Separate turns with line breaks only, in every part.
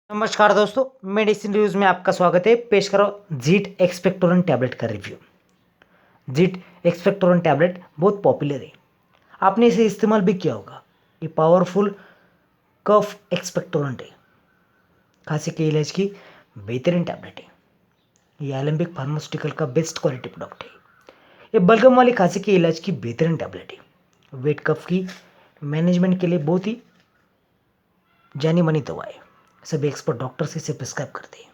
नमस्कार दोस्तों, medicine reviews में आपका स्वागत है। पेश करो जीट एक्सपेक्टोरेंट टैबलेट का रिव्यू। जीट एक्सपेक्टोरेंट टैबलेट बहुत पॉपुलर है, आपने इसे इस्तेमाल भी किया होगा। ये पावरफुल कफ एक्सपेक्टोरेंट है, खांसी के इलाज की बेहतरीन टैबलेट है। ये एलेम्बिक फार्मास्यूटिकल का बेस्ट क्वालिटी प्रोडक्ट है। ये बलगम वाली खांसी के इलाज की बेहतरीन टैबलेट है। वेट कफ की मैनेजमेंट के लिए बहुत ही जानी मानी दवा है। सभी एक्सपर्ट डॉक्टर्स इसे प्रिस्क्राइब करते हैं।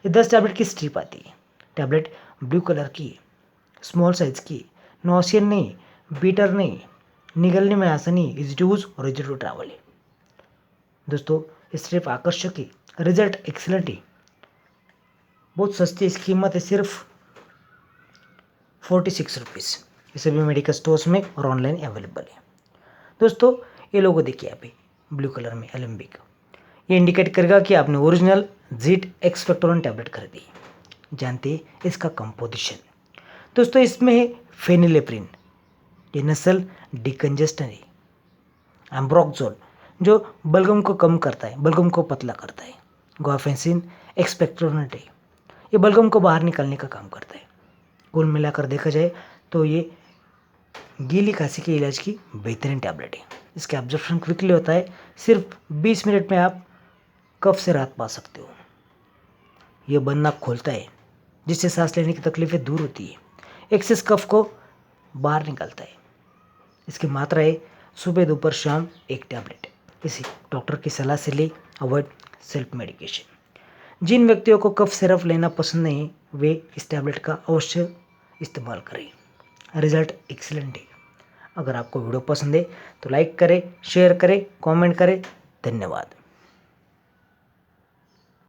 ये 10 टैबलेट की स्ट्रिप आती है। टैबलेट ब्लू कलर की है, स्मॉल साइज की, नॉसियन नहीं, बीटर नहीं, निगलने में आसानी, इजी टू यूज और इजी टू ट्रैवल है। दोस्तों, ये स्ट्रिप आकर्षक है, रिजल्ट एक्सीलेंट है, बहुत सस्ती। इसकी कीमत है सिर्फ 46 रुपीज़। ये सभी मेडिकल स्टोर्स में और ऑनलाइन अवेलेबल है। दोस्तों, ये लोगो देखिए अभी ब्लू कलर में एलेम्बिक, ये इंडिकेट करेगा कि आपने ओरिजिनल जीट एक्सपेक्टोरेंट टैबलेट खरीदी। जानते हैं इसका कंपोजिशन। दोस्तों, इसमें है फेनिलेप्रिन, ये नसल डिकंजेस्टर है। एम्ब्रोक्सोल, जो बलगम को कम करता है, बलगम को पतला करता है। गुआफेंसिन एक्सपेक्टोरेंट है, ये बलगम को बाहर निकालने का काम करता है। कुल मिलाकर देखा जाए तो ये गीली खांसी के इलाज की बेहतरीन टैबलेट है। इसका एब्जॉर्प्शन क्विकली होता है, सिर्फ 20 मिनट में आप कफ से राहत पा सकते हो। यह बंद नाक खोलता है, जिससे सांस लेने की तकलीफें दूर होती है। एक्सेस कफ को बाहर निकालता है। इसकी मात्रा है सुबह दोपहर शाम 1 टैबलेट। इसे डॉक्टर की सलाह से ले, अवॉइड सेल्फ मेडिकेशन। जिन व्यक्तियों को कफ सिरप लेना पसंद नहीं, वे इस टैबलेट का अवश्य इस्तेमाल करें। रिजल्ट एक्सीलेंट है। अगर आपको वीडियो पसंद है तो लाइक करें, शेयर करें, कमेंट करें। धन्यवाद।